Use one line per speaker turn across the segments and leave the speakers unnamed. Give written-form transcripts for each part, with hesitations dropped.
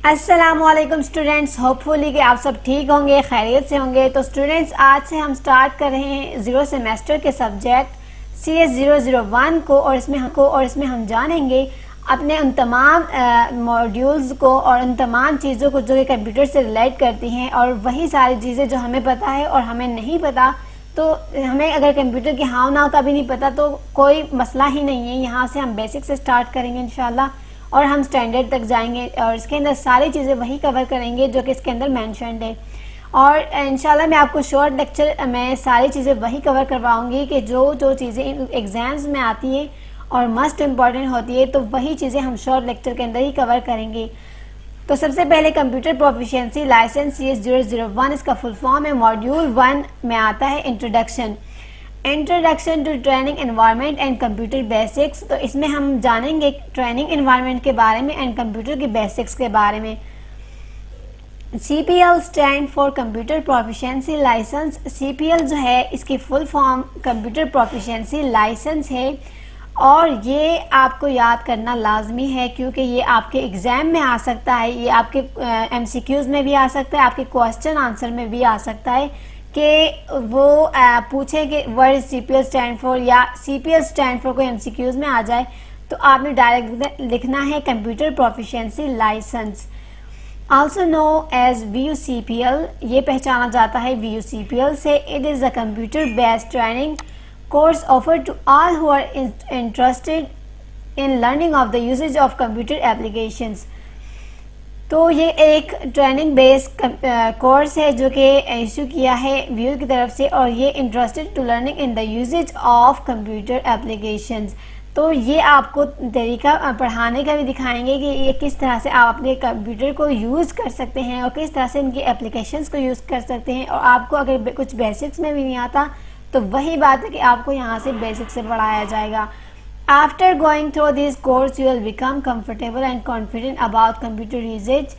अस्सलामुअलैकुम students, hopefully कि आप सब ठीक होंगे, खैरियत से होंगे। तो स्टूडेंट्स, आज से हम स्टार्ट कर रहे हैं ज़ीरो सेमेस्टर के सब्जेक्ट CS001 को और इसमें हम जानेंगे अपने उन तमाम मॉड्यूल्स को और उन तमाम चीज़ों को जो कि कंप्यूटर से रिलेट करती हैं और वही सारी चीज़ें जो हमें पता है और हमें नहीं पता। तो हमें अगर कंप्यूटर के हाव नाव का भी नहीं पता तो कोई मसला ही नहीं है। यहाँ से हम बेसिक से स्टार्ट करेंगे इंशाल्लाह और हम स्टैंडर्ड तक जाएंगे और इसके अंदर सारी चीज़ें वही कवर करेंगे जो कि इसके अंदर मेंशन्ड है। और इंशाल्लाह मैं आपको शॉर्ट लेक्चर में सारी चीज़ें वही कवर करवाऊंगी कि जो चीज़ें एग्ज़ाम्स में आती है और मस्ट इम्पॉर्टेंट होती है तो वही चीज़ें हम शॉर्ट लेक्चर के अंदर ही कवर करेंगे। तो सबसे पहले कंप्यूटर प्रोफिशिएंसी लाइसेंस CS001, इसका फुल फॉर्म है। मॉड्यूल 1 में आता है introduction to training environment and computer basics. तो इसमें हम जानेंगे ट्रेनिंग एनवायरनमेंट के बारे में एंड कंप्यूटर के बेसिक्स के बारे में। CPL stand for computer proficiency licence. CPL जो है इसकी full form computer proficiency licence है और ये आपको याद करना लाजमी है क्योंकि ये आपके एग्ज़ाम में आ सकता है, ये आपके MCQs में भी आ सकता है, आपके क्वेश्चन आंसर में भी आ सकता है कि वो पूछे कि वर्ड CPL स्टैंड फॉर या CPL स्टैंड फॉर कोई MCQs में आ जाए तो आपने डायरेक्ट लिखना है computer proficiency licence, also known as VUCPL। ये पहचाना जाता है VUCPL से। It is a computer based training course offered to all who are interested in learning of the usage of computer applications। तो ये एक ट्रेनिंग बेस्ड कोर्स है जो कि इशू किया है व्यू की तरफ से और ये interested to learning in the usages of computer applications. तो ये आपको तरीका पढ़ाने का भी दिखाएंगे कि ये किस तरह से आप अपने कंप्यूटर को यूज़ कर सकते हैं और किस तरह से इनकी एप्लीकेशंस को यूज़ कर सकते हैं। और आपको अगर कुछ बेसिक्स में भी नहीं आता तो वही बात है कि आपको यहाँ से बेसिक से पढ़ाया जाएगा। After going through this course you will become comfortable and confident about computer usages.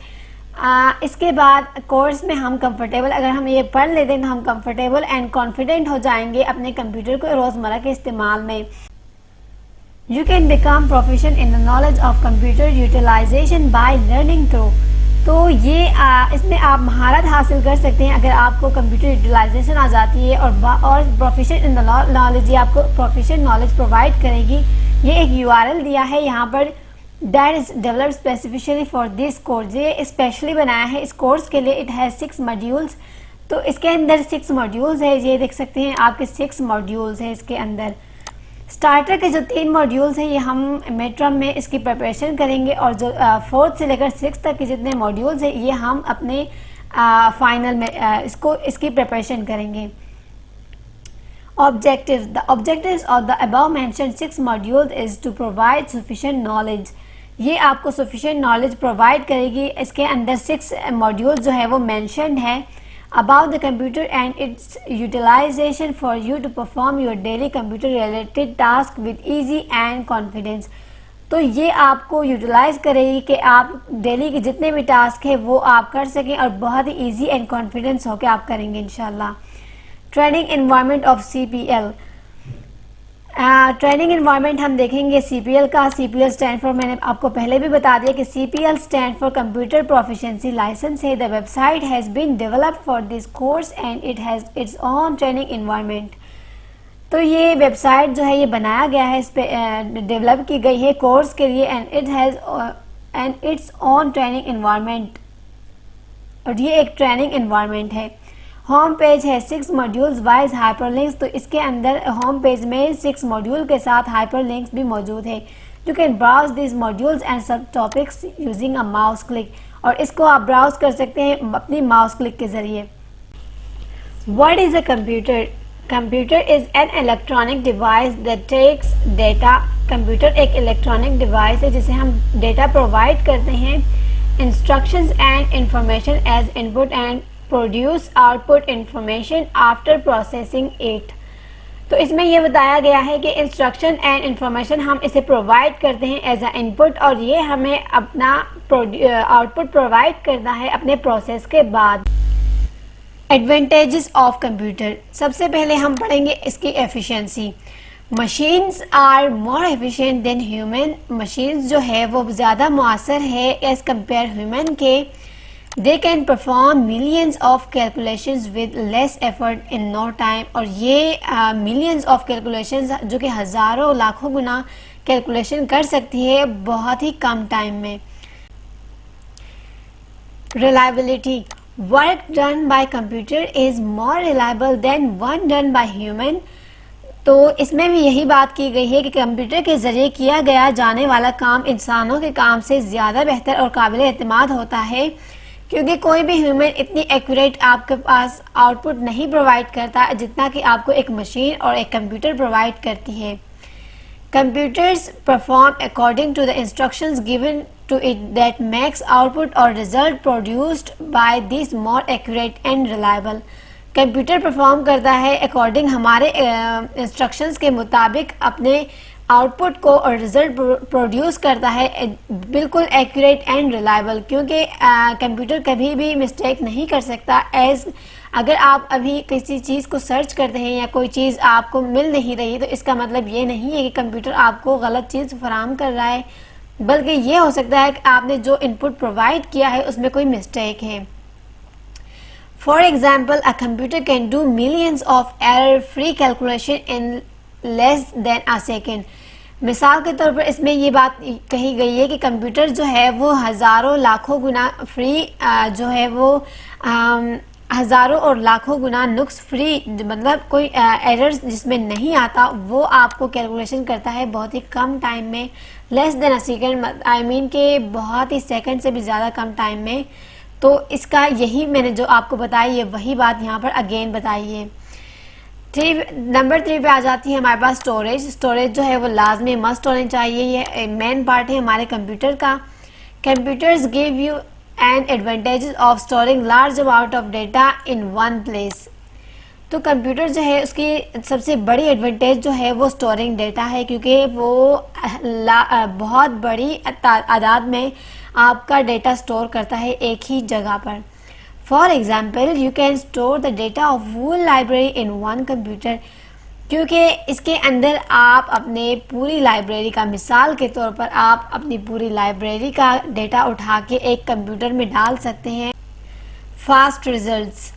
इसके बाद कोर्स में हम कंफर्टेबल, अगर हम ये पढ़ लेते हैं तो हम कंफर्टेबल एंड कॉन्फिडेंट हो जाएंगे अपने कंप्यूटर को रोज़मर्रा के इस्तेमाल में। You can become proficient in the knowledge of computer utilisation by learning to. तो ये इसमें आप महारत हासिल कर सकते हैं अगर आपको कंप्यूटर यूटिलाइजेशन आ जाती है और प्रोफिशिएंट इन द नॉलेज, ये आपको प्रोफिशिएंट नॉलेज प्रोवाइड करेगी। ये एक URL दिया है यहाँ पर, that is developed specifically for this course. ये स्पेशली बनाया है इस कोर्स के लिए। It has 6 modules. तो इसके अंदर 6 मॉड्यूल्स है, ये देख सकते हैं आपके 6 मॉड्यूल्स है इसके अंदर। स्टार्टर के जो 3 मॉड्यूल्स हैं ये हम मिड टर्म में इसकी प्रिपरेशन करेंगे और जो 4th से लेकर 6th तक के जितने मॉड्यूल्स हैं ये हम अपने फाइनल में इसकी प्रिपरेशन करेंगे। Objectives, the objectives of the above mentioned 6 modules is to provide sufficient knowledge. ये आपको सफिशिएंट नॉलेज प्रोवाइड करेगी। इसके अंदर 6 मॉड्यूल्स जो है वो मेंशन्ड है about the computer and its utilization for you to perform your daily computer related task with easy and confidence। तो ये आपको यूटिलाइज करेगी कि आप डेली के जितने भी टास्क है वो आप कर सकें और बहुत ही इजी एंड कॉन्फिडेंस होकर आप करेंगे इंशाल्लाह। Training environment of CPL। Training environment हम देखेंगे CPL का। CPL स्टैंड फॉर, मैंने आपको पहले भी बता दिया कि CPL stand for computer proficiency licence है। The website has been developed for this course and it has its own training environment. तो ये वेबसाइट जो है ये बनाया गया है, इस पर डेवलप की गई है कोर्स के लिए and it's own training environment और ये एक ट्रेनिंग एनवायरनमेंट है। होम पेज है 6 मॉड्यूल्स वाइज हाइपरलिंक्स। तो इसके अंदर होम पेज में 6 मॉड्यूल के साथ हाइपरलिंक्स भी मौजूद है। You can browse this modules and subtopics using a mouse click. और इसको आप ब्राउज कर सकते हैं अपनी माउस क्लिक के ज़रिए। What is a computer? Computer is an electronic device that takes data. Computer एक इलेक्ट्रॉनिक डिवाइस है जिसे हम डेटा प्रोवाइड करते हैं, instructions and information as input and produce output information after processing it. तो इसमें यह बताया गया है कि इंस्ट्रक्शन एंड इंफॉर्मेशन हम इसे प्रोवाइड करते हैं एज अ इनपुट और ये हमें अपना आउटपुट प्रोवाइड करना है अपने प्रोसेस के बाद। एडवांटेजेस ऑफ कंप्यूटर, सबसे पहले हम पढ़ेंगे इसकी efficiency. Machines are more efficient than human, machines जो है वो ज़्यादा मुअस्सर है एज़ कम्पेयर ह्यूमन के। They can perform millions of calculations with less effort in no time, और ये मिलियंस ऑफ कैलकुलेशंस जो कि हज़ारों लाखों गुना कैलकुलेशन कर सकती है बहुत ही कम टाइम में। Reliability, work done by computer is more reliable then one done by human. तो इसमें भी यही बात की गई है कि कंप्यूटर के ज़रिए किया गया जाने वाला काम इंसानों के काम से ज़्यादा बेहतर और काबिल एतमाद होता है, क्योंकि कोई भी ह्यूमन इतनी एक्यूरेट आपके पास आउटपुट नहीं प्रोवाइड करता जितना कि आपको एक मशीन और एक कंप्यूटर प्रोवाइड करती है। Computers perform according to the instructions given to it that makes output or result produced by this more accurate and reliable। Computer perform करता है अकॉर्डिंग हमारे इंस्ट्रक्शंस के मुताबिक अपने आउटपुट को और रिजल्ट प्रोड्यूस करता है बिल्कुल एक्यूरेट एंड रिलायबल, क्योंकि कंप्यूटर कभी भी मिस्टेक नहीं कर सकता। एज अगर आप अभी किसी चीज़ को सर्च करते हैं या कोई चीज़ आपको मिल नहीं रही, तो इसका मतलब ये नहीं है कि कंप्यूटर आपको गलत चीज़ फराहम कर रहा है, बल्कि ये हो सकता है कि आपने जो इनपुट प्रोवाइड किया है उसमें कोई मिस्टेक है। For example, a computer can do millions of error free calculation in less than a second. मिसाल के तौर पर इसमें ये बात कही गई है कि कंप्यूटर जो है वो हज़ारों लाखों गुना फ्री जो है वो हज़ारों और लाखों गुना नुक्स फ्री, मतलब कोई एरर्स जिसमें नहीं आता, वो आपको कैलकुलेशन करता है बहुत ही कम टाइम में, less than a second, I mean के बहुत ही सेकंड से भी ज़्यादा कम टाइम में। तो इसका यही मैंने जो आपको बताई है वही बात यहाँ पर अगेन बताई है। नंबर 3 पे आ जाती है हमारे पास स्टोरेज। स्टोरेज जो है वो लाजमी मस्ट होनी चाहिए, ये मेन पार्ट है हमारे कंप्यूटर का। Computers give you an advantages of storing large amount of data in one place. तो कंप्यूटर जो है उसकी सबसे बड़ी एडवांटेज जो है वो स्टोरिंग डेटा है, क्योंकि वो बहुत बड़ी तादाद में आपका डेटा स्टोर करता है एक ही जगह पर। For example, you can store the data of whole library in one computer, क्योंकि इसके अंदर आप अपने पूरी लाइब्रेरी का, मिसाल के तौर पर आप अपनी पूरी लाइब्रेरी का डेटा उठा के एक कंप्यूटर में डाल सकते हैं। Fast results,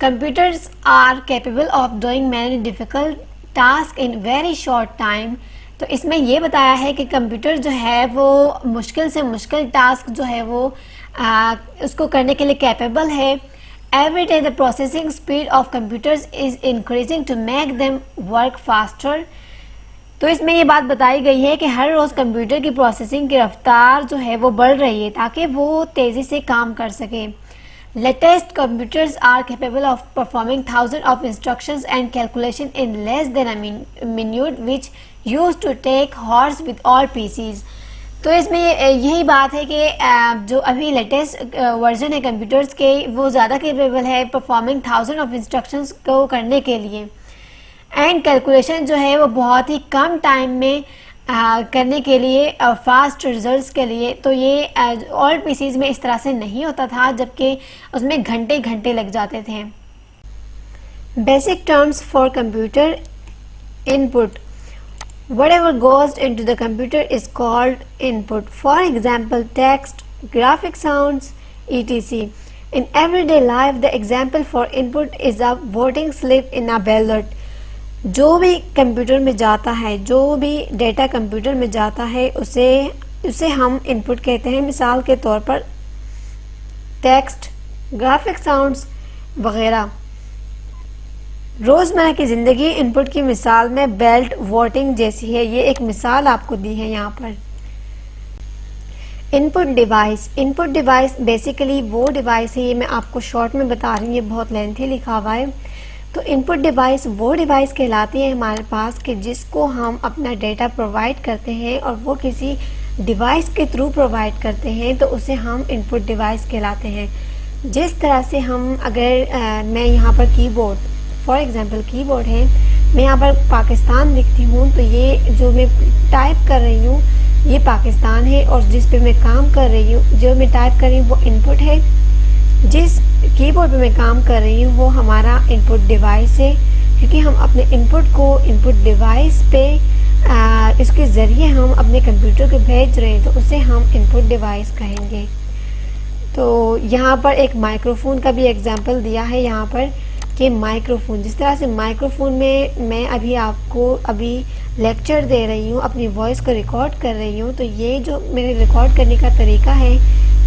computers are capable of doing many difficult tasks in very short time। तो इसमें ये बताया है कि कंप्यूटर जो है वो मुश्किल से मुश्किल टास्क जो है वो उसको करने के लिए कैपेबल है। Every day the processing speed of computers is increasing to make them work faster. तो इसमें ये बात बताई गई है कि हर रोज़ कंप्यूटर की प्रोसेसिंग की रफ्तार जो है वो बढ़ रही है ताकि वो तेज़ी से काम कर सके। Latest computers are capable of performing thousands of instructions and calculation in less than a minute, which used to take hours with all PCs। तो इसमें यही बात है कि जो अभी लेटेस्ट वर्जन है कंप्यूटर्स के वो ज़्यादा कैपेबल है परफॉर्मिंग थाउजेंड ऑफ इंस्ट्रक्शंस को करने के लिए, एंड कैलकुलेशन जो है वो बहुत ही कम टाइम में करने के लिए, फास्ट रिजल्ट्स के लिए। तो ये ऑल पीसीज में इस तरह से नहीं होता था, जबकि उसमें घंटे घंटे लग जाते थे। Basic terms for computer input, whatever goes into the computer is called input। For example, text, graphic sounds, etc। In everyday life, the example for input is a voting slip in a ballot। जो भी computer में जाता है, जो भी data computer में जाता है उसे हम इनपुट कहते हैं। मिसाल के तौर पर टेक्स्ट, ग्राफिक साउंड्स वगैरह। रोज़मर्रा की ज़िंदगी इनपुट की मिसाल में बेल्ट वोटिंग जैसी है, ये एक मिसाल आपको दी है यहाँ पर। Input device, input device basically वो डिवाइस है, ये मैं आपको शॉर्ट में बता रही हूँ, ये बहुत लेंथी लिखा हुआ है। तो इनपुट डिवाइस वो डिवाइस कहलाती है हमारे पास कि जिसको हम अपना डेटा प्रोवाइड करते हैं और वो किसी डिवाइस के थ्रू प्रोवाइड करते हैं, तो उसे हम इनपुट डिवाइस कहलाते हैं। जिस तरह से हम अगर मैं यहाँ पर कीबोर्ड, फॉर एग्जांपल कीबोर्ड है, मैं यहाँ पर पाकिस्तान लिखती हूँ, तो ये जो मैं टाइप कर रही हूँ ये पाकिस्तान है, और जिस पे मैं काम कर रही हूँ, जो मैं टाइप कर रही हूँ वो इनपुट है। जिस कीबोर्ड पे मैं काम कर रही हूँ वो हमारा इनपुट डिवाइस क्योंकि हम अपने इनपुट को इनपुट डिवाइस पे इसके ज़रिए हम अपने कंप्यूटर को भेज रहे हैं, तो उसे हम इनपुट डिवाइस कहेंगे। तो यहाँ पर एक माइक्रोफोन का भी एग्जांपल दिया है यहाँ पर कि माइक्रोफोन, जिस तरह से माइक्रोफोन में मैं अभी आपको अभी लेक्चर दे रही हूँ, अपनी वॉइस को रिकॉर्ड कर रही हूँ, तो ये जो मेरे रिकॉर्ड करने का तरीका है,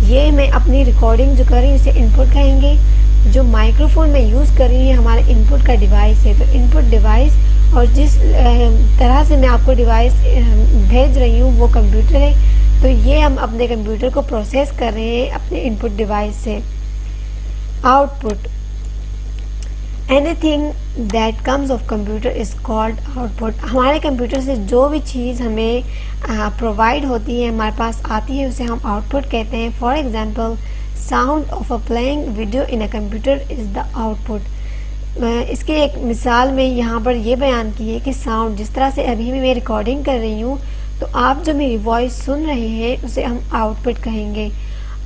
ये मैं अपनी रिकॉर्डिंग जो कर रही हूँ इसे इनपुट कहेंगे। जो माइक्रोफोन मैं यूज़ कर रही हूँ ये हमारे इनपुट का डिवाइस है। तो इनपुट डिवाइस, और जिस तरह से मैं आपको डिवाइस भेज रही हूँ वो कंप्यूटर है, तो ये हम अपने कंप्यूटर को प्रोसेस कर रहे हैं अपने इनपुट डिवाइस से। Output, anything that comes of computer is called output. हमारे कंप्यूटर से जो भी चीज़ हमें प्रोवाइड होती है, हमारे पास आती है, उसे हम आउटपुट कहते हैं। For example, sound of a playing video in a computer is the output. इसकी एक मिसाल में यहाँ पर ये बयान की है कि साउंड, जिस तरह से अभी भी मैं रिकॉर्डिंग कर रही हूँ, तो आप जो मेरी वॉइस सुन रहे हैं उसे हम आउटपुट कहेंगे।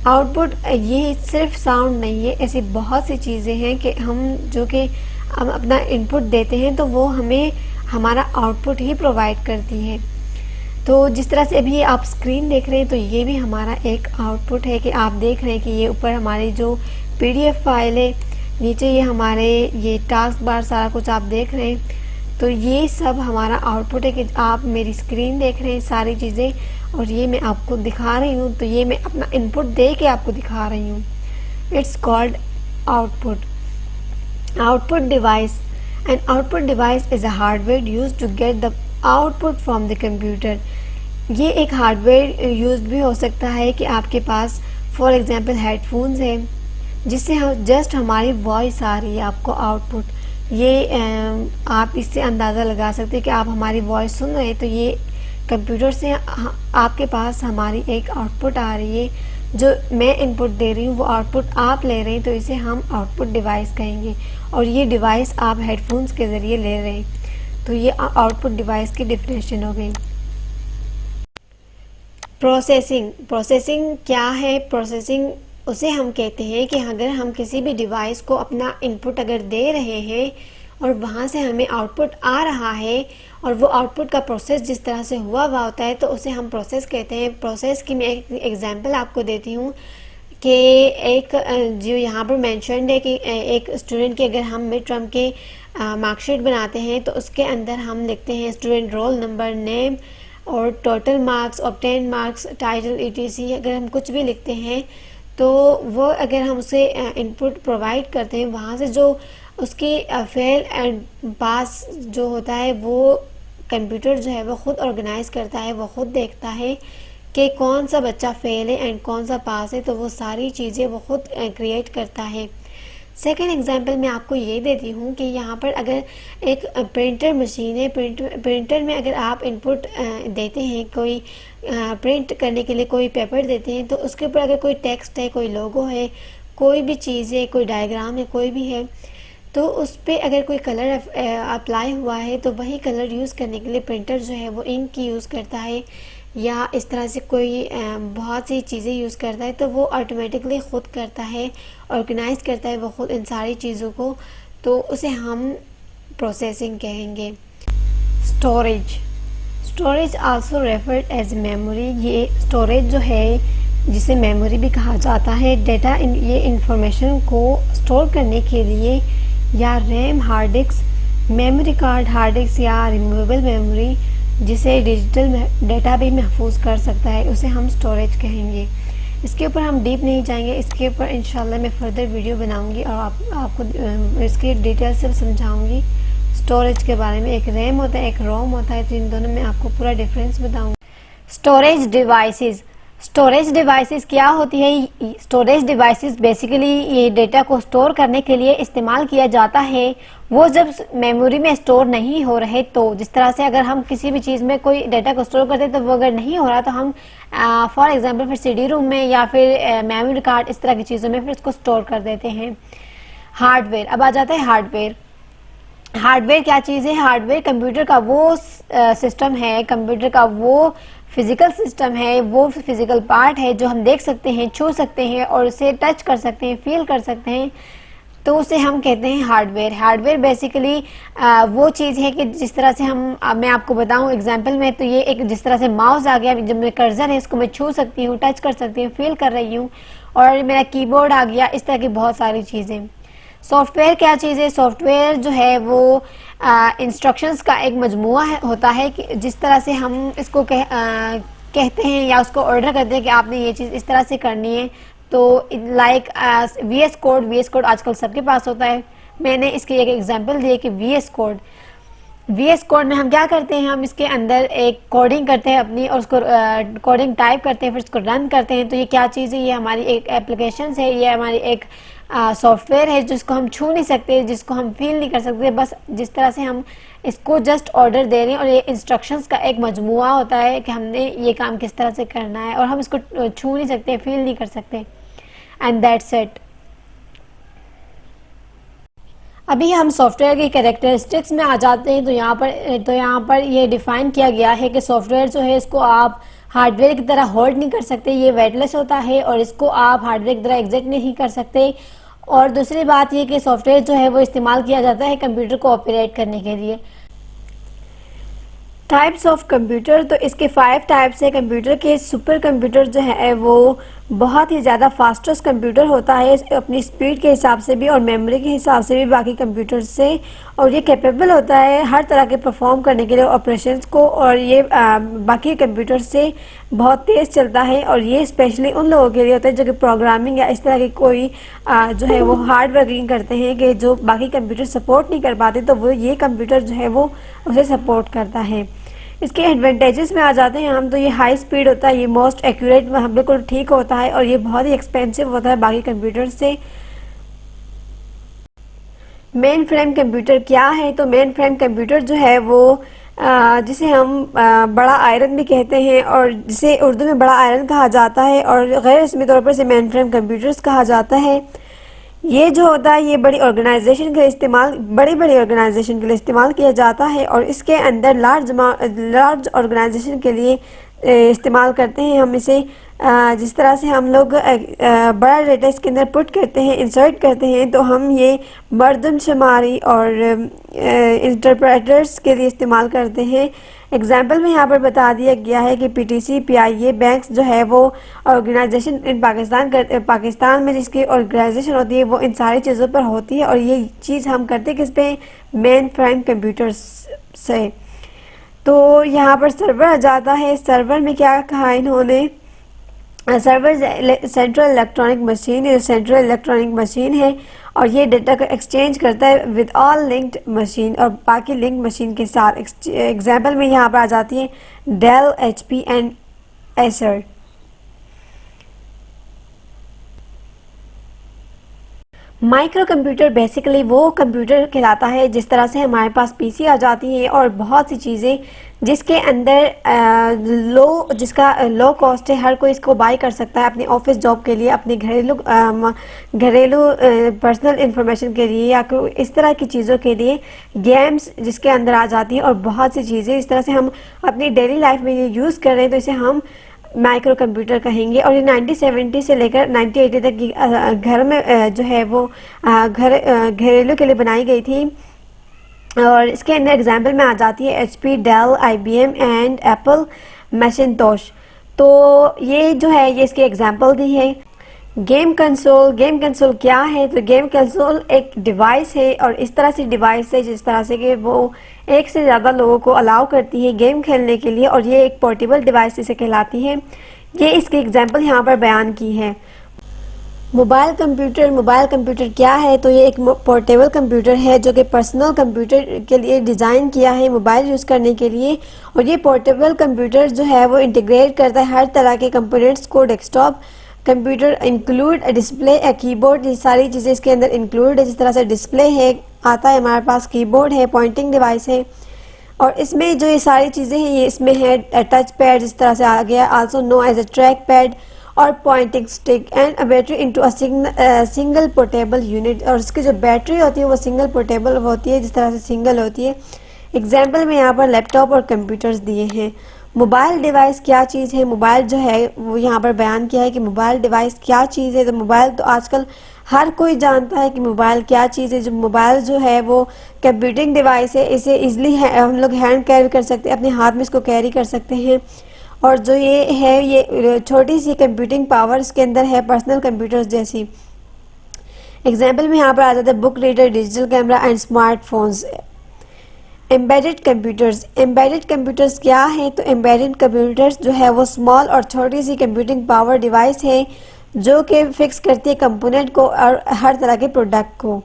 आउटपुट ये सिर्फ साउंड नहीं है, ऐसी बहुत सी चीज़ें हैं कि हम अपना इनपुट देते हैं तो वो हमें हमारा आउटपुट ही प्रोवाइड करती है। तो जिस तरह से अभी आप स्क्रीन देख रहे हैं, तो ये भी हमारा एक आउटपुट है कि आप देख रहे हैं कि ये ऊपर हमारी जो PDF फाइल है, नीचे ये हमारे ये टास्क बार सारा कुछ आप देख रहे हैं, तो ये सब हमारा आउटपुट है कि आप मेरी स्क्रीन देख रहे हैं सारी चीज़ें, और ये मैं आपको दिखा रही हूँ, तो ये मैं अपना इनपुट दे के आपको दिखा रही हूँ। It's called output. Output device, an output device is a hardware used to get the output from the computer. ये एक हार्डवेयर यूज्ड भी हो सकता है कि आपके पास फॉर एग्जांपल हेडफोन्स हैं, जिससे हम जस्ट हमारी वॉइस आ रही है आपको आउटपुट। ये आप इससे अंदाज़ा लगा सकते हैं कि आप हमारी वॉइस सुन रहे हैं, तो ये कंप्यूटर से आपके पास हमारी एक आउटपुट आ रही है, जो मैं इनपुट दे रही हूँ वो आउटपुट आप ले रहे हैं, तो इसे हम आउटपुट डिवाइस कहेंगे। और ये डिवाइस आप हेडफोन्स के ज़रिए ले रहे हैं, तो ये आउटपुट डिवाइस की डेफिनेशन हो गई। प्रोसेसिंग, प्रोसेसिंग क्या है? प्रोसेसिंग उसे हम कहते हैं कि अगर हम किसी भी डिवाइस को अपना इनपुट अगर दे रहे हैं और वहाँ से हमें आउटपुट आ रहा है, और वो आउटपुट का प्रोसेस जिस तरह से हुआ होता है, तो उसे हम प्रोसेस कहते हैं। प्रोसेस की मैं एक एग्जांपल आपको देती हूँ कि एक जो यहाँ पर मेंशन्ड है कि एक स्टूडेंट के अगर हम मिड टर्म के मार्कशीट बनाते हैं, तो उसके अंदर हम लिखते हैं स्टूडेंट रोल नंबर, नेम और total marks, obtain marks, title, ETC। अगर हम कुछ भी लिखते हैं तो वो अगर हम उसे इनपुट प्रोवाइड करते हैं, वहाँ से जो उसकी फेल एंड पास जो होता है वो कंप्यूटर जो है वो ख़ुद ऑर्गेनाइज़ करता है, वो ख़ुद देखता है कि कौन सा बच्चा फेल है एंड कौन सा पास है, तो वो सारी चीज़ें वो ख़ुद क्रिएट करता है। सेकेंड एग्जांपल मैं आपको ये देती हूँ कि यहाँ पर अगर एक प्रिंटर मशीन है, प्रिंटर में अगर आप इनपुट देते हैं, कोई प्रिंट करने के लिए कोई पेपर देते हैं, तो उसके ऊपर अगर कोई टेक्स्ट है, कोई लोगो है, कोई भी चीज़ है, कोई डायग्राम है, कोई भी है, तो उस पर अगर कोई कलर अप्लाई हुआ है, तो वही कलर यूज़ करने के लिए प्रिंटर जो है वो इंक की यूज़ करता है, या इस तरह से कोई बहुत सी चीज़ें यूज़ करता है, तो वो ऑटोमेटिकली ख़ुद करता है, ऑर्गेनाइज करता है वो ख़ुद इन सारी चीज़ों को, तो उसे हम प्रोसेसिंग कहेंगे। Storage, storage also referred as memory. ये स्टोरेज जो है, जिसे मेमोरी भी कहा जाता है, डेटा ये इंफॉर्मेशन को स्टोर करने के लिए या RAM, hard disk, memory card, hard disk या रिमूवेबल मेमोरी, जिसे डिजिटल डेटा भी महफूज कर सकता है, उसे हम स्टोरेज कहेंगे। इसके ऊपर हम डीप नहीं जाएंगे, इसके ऊपर इंशाल्लाह मैं फर्दर वीडियो बनाऊंगी और आपको इसकी डिटेल से समझाऊंगी स्टोरेज के बारे में। एक रैम होता है, एक रोम होता है, तो इन दोनों में आपको पूरा डिफरेंस बताऊंगी। स्टोरेज डिवाइसेस, स्टोरेज डिवाइसेस क्या होती है? स्टोरेज डिवाइसेस बेसिकली ये डेटा को स्टोर करने के लिए इस्तेमाल किया जाता है, वो जब मेमोरी में स्टोर नहीं हो रहे, तो जिस तरह से अगर हम किसी भी चीज़ में कोई डेटा को स्टोर करते हैं, तो वो अगर नहीं हो रहा, तो हम फॉर एग्जांपल फिर CD रोम में या फिर मेमोरी कार्ड, इस तरह की चीज़ों में फिर उसको स्टोर कर देते हैं। हार्डवेयर, अब आ जाता है हार्डवेयर। हार्डवेयर क्या चीज़ है? हार्डवेयर कंप्यूटर का वो सिस्टम है, कंप्यूटर का वो फिजिकल सिस्टम है, वो फिजिकल पार्ट है जो हम देख सकते हैं, छू सकते हैं और उसे टच कर सकते हैं, फील कर सकते हैं। तो उसे हम कहते हैं हार्डवेयर। हार्डवेयर बेसिकली वो चीज़ है कि जिस तरह से मैं आपको बताऊं एग्जांपल में, तो ये एक जिस तरह से माउस आ गया, जब मेरा कर्सर है इसको मैं छू सकती हूँ, टच कर सकती हूँ, फील कर रही हूँ, और मेरा कीबोर्ड आ गया, इस तरह की बहुत सारी चीज़ें। सॉफ्टवेयर क्या चीज़ है? सॉफ्टवेयर जो है वो इंस्ट्रक्शंस का एक मजमुआ होता है कि जिस तरह से हम इसको कहते हैं या उसको ऑर्डर करते हैं कि आपने ये चीज़ इस तरह से करनी है। तो लाइक VS कोड आजकल सबके पास होता है। मैंने इसकी एक एग्जांपल दी है कि VS कोड में हम क्या करते हैं, हम इसके अंदर एक कोडिंग करते हैं अपनी, और उसको कोडिंग टाइप करते हैं, फिर उसको रन करते हैं। तो ये क्या चीज़ है? ये हमारी एक एप्लीकेशन है, ये हमारी एक सॉफ्टवेयर है जिसको हम छू नहीं सकते, जिसको हम फील नहीं कर सकते। बस जिस तरह से हम इसको जस्ट ऑर्डर दे रहे हैं, और ये इंस्ट्रक्शंस का एक मजमुआ होता है कि हमने ये काम किस तरह से करना है, और हम इसको छू नहीं सकते, फील नहीं कर सकते, एंड दैट्स इट। अभी हम सॉफ्टवेयर की कैरेक्टरिस्टिक्स में आ जाते हैं। तो यहाँ पर ये डिफाइन किया गया है कि सॉफ्टवेयर जो है इसको आप हार्डवेयर की तरह होल्ड नहीं कर सकते, ये वेटलेस होता है, और इसको आप हार्डवेयर की तरह एग्जिट नहीं कर सकते। और दूसरी बात ये कि सॉफ्टवेयर जो है वो इस्तेमाल किया जाता है कंप्यूटर को ऑपरेट करने के लिए। टाइप्स ऑफ कंप्यूटर, तो इसके 5 टाइप्स है कंप्यूटर के। सुपर कंप्यूटर जो है वो बहुत ही ज़्यादा फास्टेस्ट कंप्यूटर होता है अपनी स्पीड के हिसाब से भी और मेमोरी के हिसाब से भी बाकी कंप्यूटर से, और ये कैपेबल होता है हर तरह के परफॉर्म करने के लिए ऑपरेशंस को, और ये बाकी कंप्यूटर से बहुत तेज़ चलता है। और ये स्पेशली उन लोगों के लिए होता है जो कि प्रोग्रामिंग या इस तरह की कोई जो है वो हार्ड वर्किंग करते हैं कि जो बाकी कंप्यूटर सपोर्ट नहीं कर पाते, तो वो ये कंप्यूटर जो है वो उसे सपोर्ट करता है। इसके एडवांटेजेस में आ जाते हैं हम, तो ये हाई स्पीड होता है, ये मोस्ट एक्यूरेट बिल्कुल ठीक होता है, और ये बहुत ही एक्सपेंसिव होता है बाकी कंप्यूटर से। मेन फ्रेम कंप्यूटर क्या है? तो मेन फ्रेम कंप्यूटर जो है वो जिसे हम बड़ा आयरन भी कहते हैं, और जिसे उर्दू में बड़ा आयरन कहा जाता है, और गैर रस्मी तौर पर से मेन फ्रेम कंप्यूटर्स कहा जाता है। ये जो होता है ये बड़ी ऑर्गेनाइजेशन के इस्तेमाल बड़ी ऑर्गेनाइजेशन के लिए इस्तेमाल किया जाता है, और इसके अंदर लार्ज ऑर्गेनाइजेशन के लिए इस्तेमाल करते हैं हम इसे। जिस तरह से हम लोग बड़ा डेटा इसके अंदर पुट करते हैं, इंसर्ट करते हैं, तो हम ये मर्दमशुमारी और इंटरप्रेटर्स के लिए इस्तेमाल करते हैं। एग्जाम्पल में यहाँ पर बता दिया गया है कि PTC PIA बैंक्स जो है वो ऑर्गेनाइजेशन इन पाकिस्तान में जिसकी ऑर्गेनाइजेशन होती है वो इन सारी चीज़ों पर होती है, और ये चीज़ हम करते किस पे? मेन फ्रेम कंप्यूटर्स से। तो यहाँ पर सर्वर आ जाता है। सर्वर में क्या कहा इन्होंने? सर्वर सेंट्रल इलेक्ट्रॉनिक मशीन है, सेंट्रल इलेक्ट्रॉनिक मशीन है, और ये डेटा को एक्सचेंज करता है विद ऑल लिंक्ड मशीन, और बाकी लिंक मशीन के साथ। एग्जाम्पल में यहाँ पर आ जाती है Dell, HP and Acer. Micro computer basically वो कंप्यूटर कहलाता है जिस तरह से हमारे पास PC आ जाती है और बहुत सी चीज़ें जिसके अंदर जिसका लो कॉस्ट है, हर कोई इसको बाय कर सकता है अपनी ऑफिस जॉब के लिए, अपने घरेलू पर्सनल इंफॉर्मेशन के लिए, या इस तरह की चीज़ों के लिए। गेम्स जिसके अंदर आ जाती है, और बहुत सी चीज़ें इस तरह से हम अपनी डेली लाइफ में ये यूज़ कर रहे हैं, तो इसे हम माइक्रो कंप्यूटर कहेंगे। और ये 1970 से लेकर 1980 तक की घर में जो है वो घरेलू के लिए बनाई गई थी, और इसके अंदर एग्जाम्पल में आ जाती है HP, Dell, IBM and Apple Macintosh. तो ये जो है ये इसकी एग्जाम्पल दी है। गेम कंसोल क्या है? तो गेम कंसोल एक डिवाइस है, और इस तरह से डिवाइस है जिस तरह से कि वो एक से ज़्यादा लोगों को अलाउ करती है गेम खेलने के लिए, और ये एक पोर्टेबल डिवाइस इसे कहलाती है। ये इसकी एग्जांपल यहाँ पर बयान की है। मोबाइल कंप्यूटर क्या है? तो ये एक पोर्टेबल कंप्यूटर है जो कि पर्सनल कंप्यूटर के लिए डिज़ाइन किया है मोबाइल यूज़ करने के लिए, और ये पोर्टेबल कंप्यूटर जो है वो इंटीग्रेट करता है हर तरह के कंपोनेंट्स को। Desktop computer include display, keyboard, ये सारी चीज़ें इसके अंदर इंक्लूड है। जिस तरह से डिस्प्ले है आता है हमारे पास, कीबोर्ड है, पॉइंटिंग डिवाइस है, और इसमें जो ये सारी चीज़ें हैं ये इसमें है टच पैड जिस तरह से आ गया, also known as a trackpad, और pointing stick and a battery into a single portable unit. और इसकी जो बैटरी होती है वो सिंगल पोर्टेबल होती है, जिस तरह से सिंगल होती है। एग्जाम्पल में यहाँ पर लैपटॉप और कंप्यूटर्स दिए हैं।
मोबाइल डिवाइस क्या चीज़ है, मोबाइल जो है वो यहाँ पर बयान किया है कि मोबाइल डिवाइस क्या चीज़ है। तो मोबाइल तो आजकल हर कोई जानता है कि मोबाइल क्या चीज़ है। जो मोबाइल जो है वो कंप्यूटिंग डिवाइस है, इसे इजली हम लोग हैंड कैरी कर सकते हैं, अपने हाथ में इसको कैरी कर सकते हैं। और जो ये है ये छोटी सी कंप्यूटिंग पावर इसके अंदर है, पर्सनल कंप्यूटर्स जैसी। एग्जाम्पल में यहाँ पर आ जाता है book reader, digital camera and smartphones. Embedded computers, embedded computers क्या है? तो एम्बेडेड कंप्यूटर्स जो है वो स्मॉल और छोटी सी कंप्यूटिंग पावर डिवाइस है जो कि फिक्स करती है कंपोनेंट को और हर तरह के प्रोडक्ट को।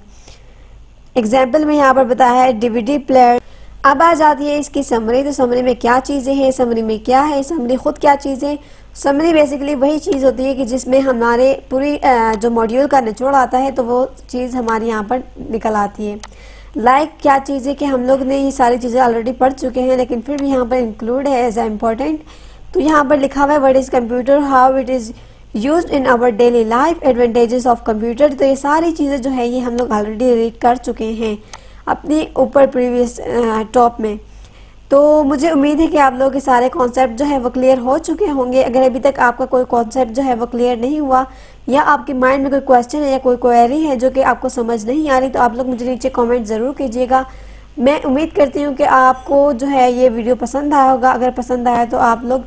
एग्जाम्पल में यहाँ पर बताया है डीवीडी प्लेयर। अब आ जाती है इसकी समरी। तो समरी में क्या चीज़ें हैं, समरी में क्या है, समरी खुद क्या चीज़ है? समरी बेसिकली वही चीज़ होती है कि जिसमें हमारे पूरी जो मॉड्यूल का निचोड़ आता है तो वो चीज़ हमारी यहाँ पर निकल आती है। लाइक क्या चीज़ है कि हम लोग ने ये सारी चीज़ें ऑलरेडी पढ़ चुके हैं लेकिन फिर भी यहाँ पर इंक्लूड है एज ए इम्पॉर्टेंट। तो यहाँ पर लिखा हुआ है what is computer, how it is used in our daily life, advantages of computer. तो ये सारी चीज़ें जो है ये हम लोग ऑलरेडी रीड कर चुके हैं अपनी ऊपर प्रीवियस टॉप में। तो मुझे उम्मीद है कि आप लोगों के सारे कॉन्सेप्ट जो है वो क्लियर हो चुके होंगे। अगर अभी तक आपका कोई कॉन्सेप्ट जो है वो क्लियर नहीं हुआ या आपके माइंड में कोई क्वेश्चन है या कोई क्वेरी है जो कि आपको समझ नहीं आ रही तो आप लोग मुझे नीचे कमेंट ज़रूर कीजिएगा। मैं उम्मीद करती हूँ कि आपको जो है ये वीडियो पसंद आया होगा। अगर पसंद आया तो आप लोग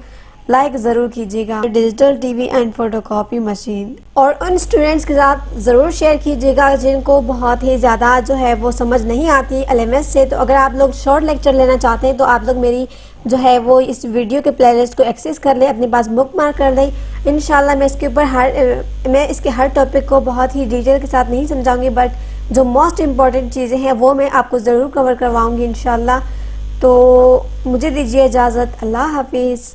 लाइक ज़रूर कीजिएगा। Digital TV and photocopy machine और उन स्टूडेंट्स के साथ ज़रूर शेयर कीजिएगा जिनको बहुत ही ज़्यादा जो है वो समझ नहीं आती LMS से। तो अगर आप लोग शॉर्ट लेक्चर लेना चाहते हैं तो आप लोग मेरी जो है वो इस वीडियो के प्लेलिस्ट को एक्सेस कर लें, अपने पास बुक मार्क कर लें। इंशाल्लाह मैं इसके ऊपर मैं इसके हर टॉपिक को बहुत ही डिटेल के साथ नहीं समझाऊंगी, बट जो मोस्ट इम्पॉर्टेंट चीज़ें हैं वो मैं आपको ज़रूर कवर करवाऊँगी इंशाल्लाह। तो मुझे दीजिए इजाज़त। अल्लाह हाफिज़।